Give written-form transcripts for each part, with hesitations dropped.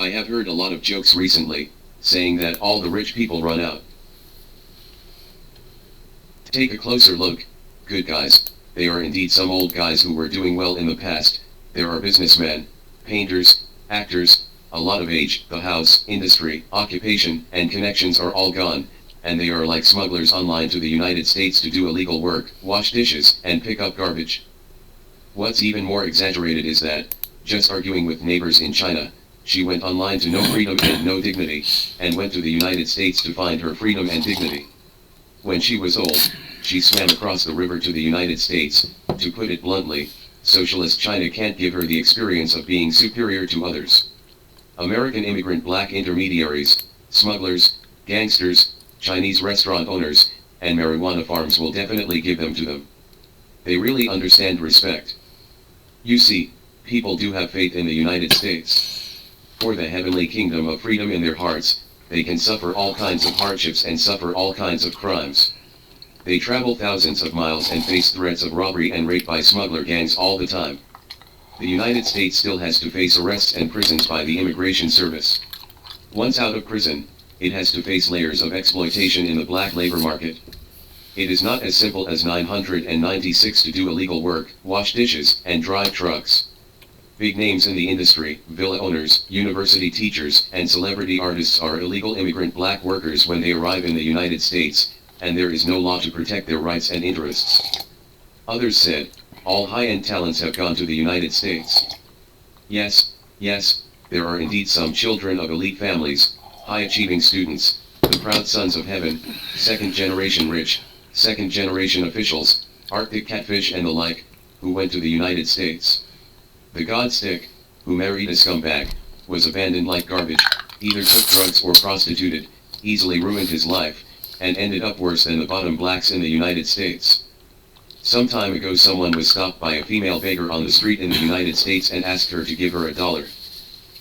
I have heard a lot of jokes recently, saying that all the rich people run out. Take a closer look, good guys. They are indeed some old guys who were doing well in the past. There are businessmen, painters, actors, a lot of age. The house, industry, occupation, and connections are all gone, and they are like smugglers online to the United States to do illegal work, wash dishes, and pick up garbage. What's even more exaggerated is that, just arguing with neighbors in China, she went online to no freedom and no dignity, and went to the United States to find her freedom and dignity. When she was old, she swam across the river to the United States. To put it bluntly, socialist China can't give her the experience of being superior to others. American immigrant black intermediaries, smugglers, gangsters, Chinese restaurant owners, and marijuana farms will definitely give them to them. They really understand respect. You see, people do have faith in the United States. For the heavenly kingdom of freedom in their hearts, they can suffer all kinds of hardships and suffer all kinds of crimes. They travel thousands of miles and face threats of robbery and rape by smuggler gangs all the time. The United States still has to face arrests and prisons by the Immigration Service. Once out of prison, it has to face layers of exploitation in the black labor market. It is not as simple as 996 to do illegal work, wash dishes, and drive trucks. Big names in the industry, villa owners, university teachers, and celebrity artists are illegal immigrant black workers when they arrive in the United States, and there is no law to protect their rights and interests. Others said, all high-end talents have gone to the United States. Yes, there are indeed some children of elite families, high-achieving students, the proud sons of heaven, second-generation rich, second-generation officials, Arctic catfish and the like, who went to the United States. The God stick, who married a scumbag, was abandoned like garbage, either took drugs or prostituted, easily ruined his life, and ended up worse than the bottom blacks in the United States. Some time ago someone was stopped by a female beggar on the street in the United States and asked her to give her $1.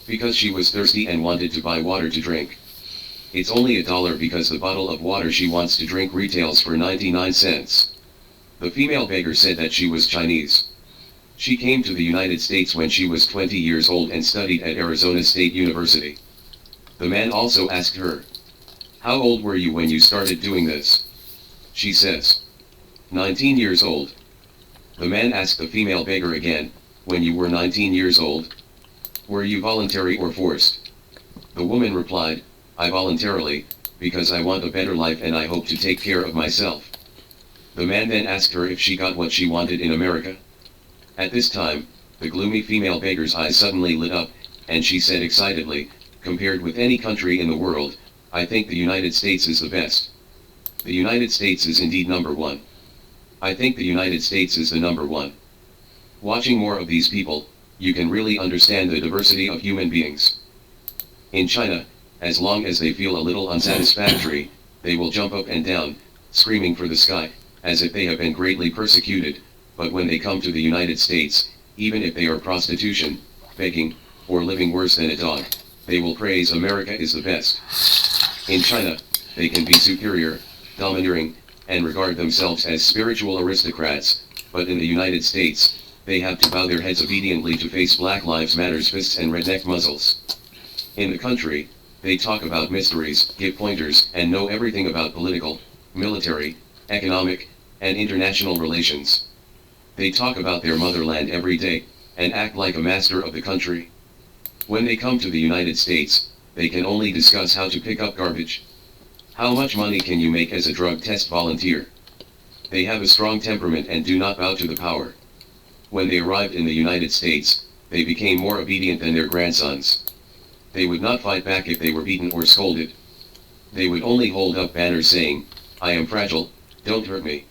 Because she was thirsty and wanted to buy water to drink. It's only $1 because the bottle of water she wants to drink retails for 99 cents. The female beggar said that she was Chinese. She came to the United States when she was 20 years old and studied at Arizona State University. The man also asked her, "How old were you when you started doing this?" She says, 19 years old. The man asked the female beggar again, "When you were 19 years old? Were you voluntary or forced?" The woman replied, "I voluntarily, because I want a better life and I hope to take care of myself." The man then asked her if she got what she wanted in America. At this time, the gloomy female beggar's eyes suddenly lit up, and she said excitedly, "Compared with any country in the world, I think the United States is the best. The United States is indeed number one. I think the United States is the number one." Watching more of these people, you can really understand the diversity of human beings. In China, as long as they feel a little unsatisfactory, they will jump up and down, screaming for the sky, as if they have been greatly persecuted. But when they come to the United States, even if they are prostitution, begging, or living worse than a dog, they will praise America is the best. In China, they can be superior, domineering, and regard themselves as spiritual aristocrats, but in the United States, they have to bow their heads obediently to face Black Lives Matter's fists and redneck muzzles. In the country, they talk about mysteries, give pointers, and know everything about political, military, economic, and international relations. They talk about their motherland every day, and act like a master of the country. When they come to the United States, they can only discuss how to pick up garbage. How much money can you make as a drug test volunteer? They have a strong temperament and do not bow to the power. When they arrived in the United States, they became more obedient than their grandsons. They would not fight back if they were beaten or scolded. They would only hold up banners saying, "I am fragile, don't hurt me."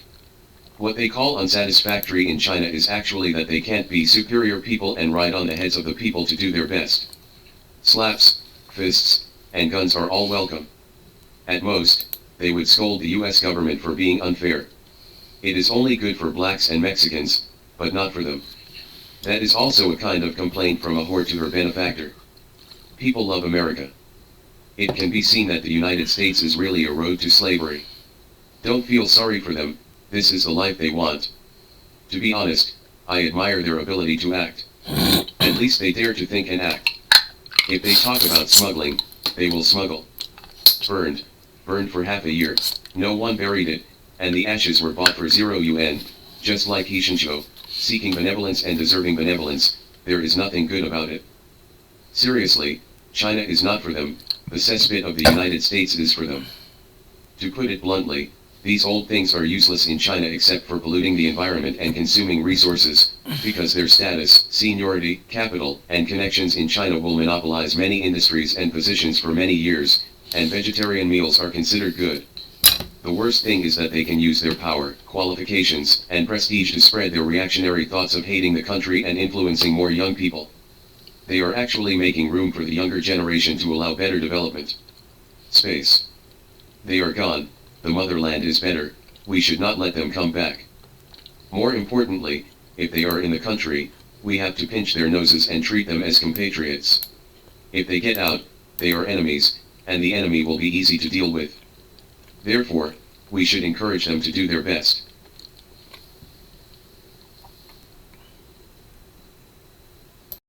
What they call unsatisfactory in China is actually that they can't be superior people and ride on the heads of the people to do their best. Slaps, fists, and guns are all welcome. At most, they would scold the US government for being unfair. It is only good for blacks and Mexicans, but not for them. That is also a kind of complaint from a whore to her benefactor. People love America. It can be seen that the United States is really a road to slavery. Don't feel sorry for them, this is the life they want. To be honest, I admire their ability to act. At least they dare to think and act. If they talk about smuggling, they will smuggle. Burned. Burned for half a year. No one buried it, and the ashes were bought for 0 yuan, just like Hishincho, seeking benevolence and deserving benevolence, there is nothing good about it. Seriously, China is not for them, the cesspit of the United States is for them. To put it bluntly, these old things are useless in China except for polluting the environment and consuming resources, because their status, seniority, capital, and connections in China will monopolize many industries and positions for many years, and vegetarian meals are considered good. The worst thing is that they can use their power, qualifications, and prestige to spread their reactionary thoughts of hating the country and influencing more young people. They are actually making room for the younger generation to allow better development. Space. They are gone, the motherland is better, we should not let them come back. More importantly, if they are in the country, we have to pinch their noses and treat them as compatriots. If they get out, they are enemies, and the enemy will be easy to deal with. Therefore, we should encourage them to do their best.